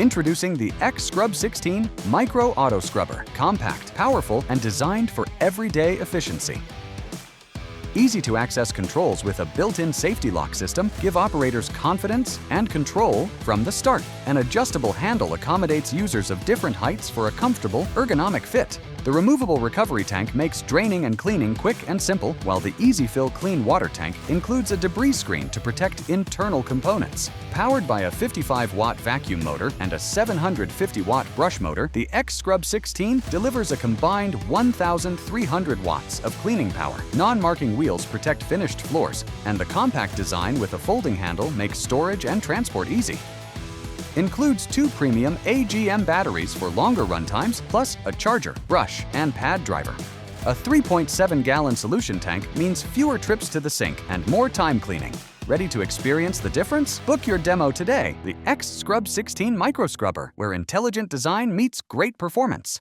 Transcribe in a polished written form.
Introducing the X Scrub 16 Micro Auto Scrubber. Compact, powerful, and designed for everyday efficiency. Easy-to-access controls with a built-in safety lock system give operators confidence and control from the start. An adjustable handle accommodates users of different heights for a comfortable, ergonomic fit. The removable recovery tank makes draining and cleaning quick and simple, while the Easy Fill Clean Water Tank includes a debris screen to protect internal components. Powered by a 55-watt vacuum motor and a 750-watt brush motor, the X Scrub 16 delivers a combined 1,300 watts of cleaning power. Non-marking wheels protect finished floors, and the compact design with a folding handle makes storage and transport easy. Includes 2 premium AGM batteries for longer run times, plus a charger, brush, and pad driver. A 3.7-gallon solution tank means fewer trips to the sink and more time cleaning. Ready to experience the difference? Book your demo today. The X Scrub 16 Micro Scrubber, where intelligent design meets great performance.